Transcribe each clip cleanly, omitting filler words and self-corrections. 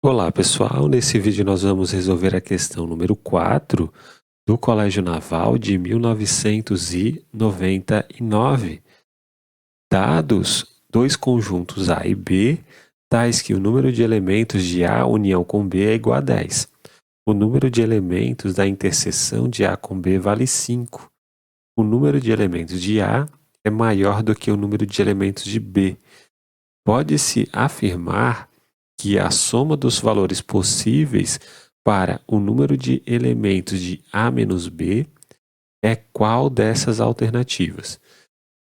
Olá pessoal, nesse vídeo nós vamos resolver a questão número 4 do Colégio Naval de 1999. Dados dois conjuntos A e B, tais que o número de elementos de A união com B é igual a 10. O número de elementos da interseção de A com B vale 5. O número de elementos de A é maior do que o número de elementos de B. Pode-se afirmar que a soma dos valores possíveis para o número de elementos de A menos B é qual dessas alternativas?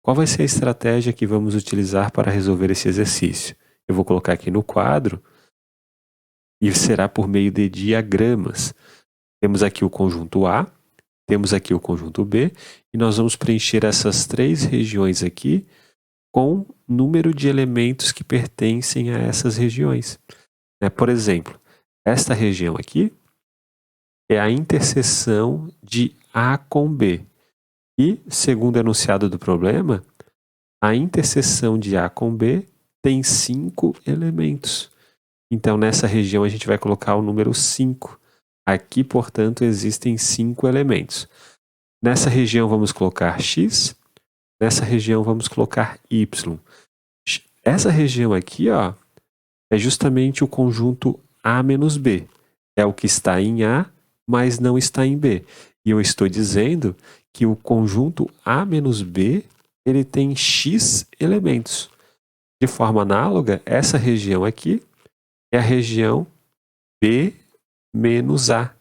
Qual vai ser a estratégia que vamos utilizar para resolver esse exercício? Eu vou colocar aqui no quadro e será por meio de diagramas. Temos aqui o conjunto A, temos aqui o conjunto B e nós vamos preencher essas três regiões aqui com número de elementos que pertencem a essas regiões. Por exemplo, esta região aqui é a interseção de A com B. E, segundo o enunciado do problema, a interseção de A com B tem 5 elementos. Então, nessa região, a gente vai colocar o número 5. Aqui, portanto, existem 5 elementos. Nessa região, vamos colocar X. Nessa região, vamos colocar Y. Essa região aqui, ó, é justamente o conjunto A menos B. É o que está em A, mas não está em B. E eu estou dizendo que o conjunto A menos B ele tem X elementos. De forma análoga, essa região aqui é a região B menos A.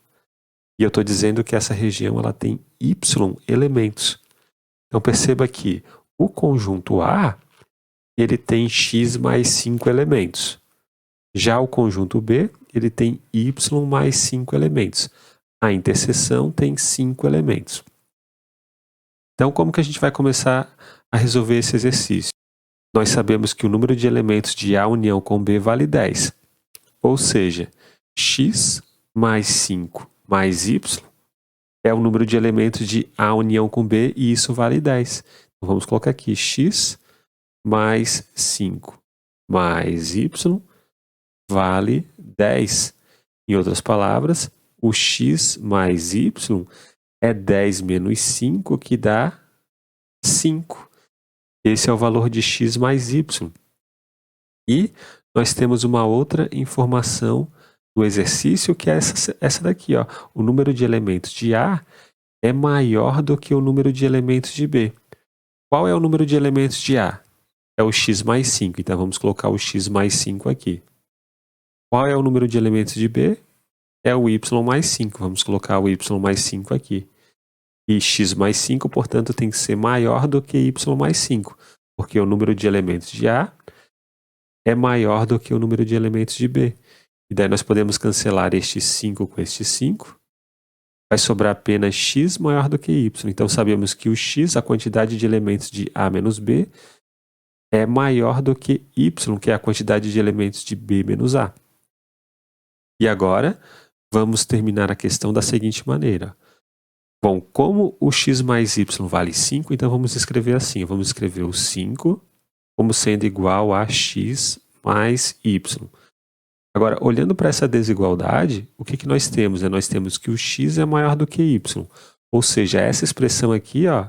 E eu estou dizendo que essa região ela tem Y elementos. Então perceba que o conjunto A ele tem X mais 5 elementos. Já o conjunto B, ele tem Y mais 5 elementos. A interseção tem 5 elementos. Então, como que a gente vai começar a resolver esse exercício? Nós sabemos que o número de elementos de A união com B vale 10. Ou seja, X mais 5 mais Y é o número de elementos de A união com B e isso vale 10. Então, vamos colocar aqui X mais 5 mais Y vale 10. Em outras palavras, o x mais y é 10 menos 5, que dá 5. Esse é o valor de x mais y. E nós temos uma outra informação do exercício, que é essa daqui. Ó. O número de elementos de A é maior do que o número de elementos de B. Qual é o número de elementos de A? É o x mais 5. Então, vamos colocar o x mais 5 aqui. Qual é o número de elementos de B? É o y mais 5. Vamos colocar o y mais 5 aqui. E x mais 5, portanto, tem que ser maior do que y mais 5. Porque o número de elementos de A é maior do que o número de elementos de B. E daí nós podemos cancelar este 5 com este 5. Vai sobrar apenas x maior do que y. Então, sabemos que o x, a quantidade de elementos de A menos B, é maior do que y, que é a quantidade de elementos de B menos A. E agora, vamos terminar a questão da seguinte maneira. Bom, como o x mais y vale 5, então vamos escrever assim. Vamos escrever o 5 como sendo igual a x mais y. Agora, olhando para essa desigualdade, o que nós temos? Nós temos que o x é maior do que y. Ou seja, essa expressão aqui, ó,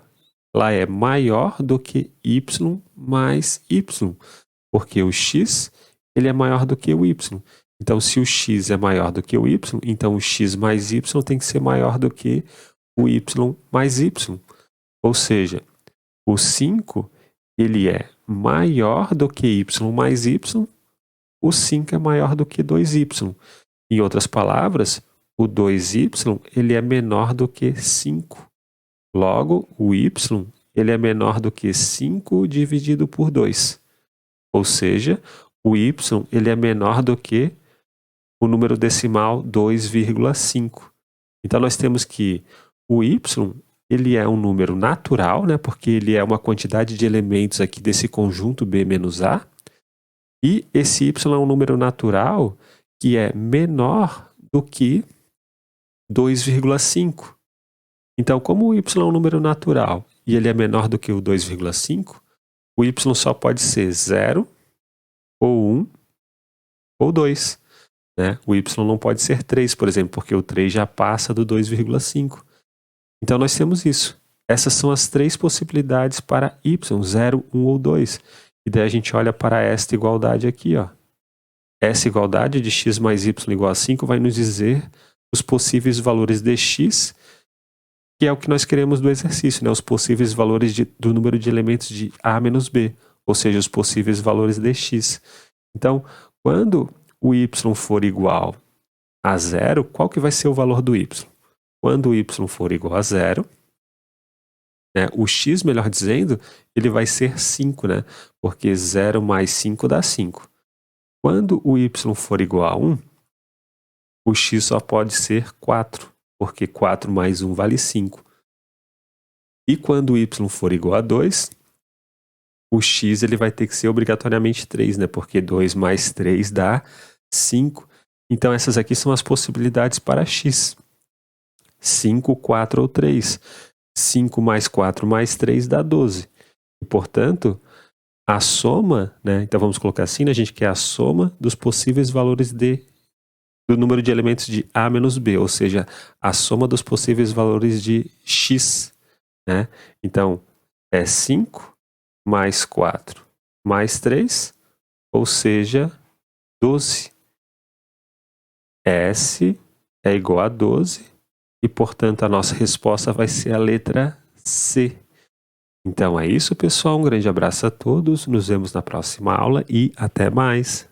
ela é maior do que y mais y. Porque o x ele é maior do que o y. Então, se o x é maior do que o y, então o x mais y tem que ser maior do que o y mais y. Ou seja, o 5 ele é maior do que y mais y, o 5 é maior do que 2y. Em outras palavras, o 2y ele é menor do que 5. Logo, o y ele é menor do que 5 dividido por 2. Ou seja, o y ele é menor do que o número decimal 2,5. Então, nós temos que o y ele é um número natural, né, porque ele é uma quantidade de elementos aqui desse conjunto B menos A. E esse y é um número natural que é menor do que 2,5. Então, como o y é um número natural e ele é menor do que o 2,5, o y só pode ser 0, ou 1, ou 2. né? O y não pode ser 3, por exemplo, porque o 3 já passa do 2,5. Então nós temos isso. Essas são as 3 possibilidades para y, 0, 1 ou 2. E daí a gente olha para esta igualdade aqui, ó. Essa igualdade de x mais y igual a 5 vai nos dizer os possíveis valores de x, que é o que nós queremos do exercício, né? Os possíveis valores do número de elementos de a menos b, ou seja, os possíveis valores de x. Então, quando o y for igual a 0, qual que vai ser o valor do y? Quando o y for igual a 0, né, o x, melhor dizendo, ele vai ser 5, né? Porque 0 mais 5 dá 5. Quando o y for igual a 1, o x só pode ser 4, porque 4 mais 1 vale 5. E quando o y for igual a 2, o x ele vai ter que ser obrigatoriamente 3, né? Porque 2 mais 3 dá 5. Então essas aqui são as possibilidades para x. 5, 4 ou 3. 5 mais 4 mais 3 dá 12. E, portanto, a soma, né? Então vamos colocar assim, né? A gente quer a soma dos possíveis valores do número de elementos de a menos b, ou seja, a soma dos possíveis valores de x, né? Então, é 5 mais 4 mais 3, ou seja, 12. S é igual a 12 e, portanto, a nossa resposta vai ser a letra C. Então é isso, pessoal. Um grande abraço a todos. Nos vemos na próxima aula e até mais.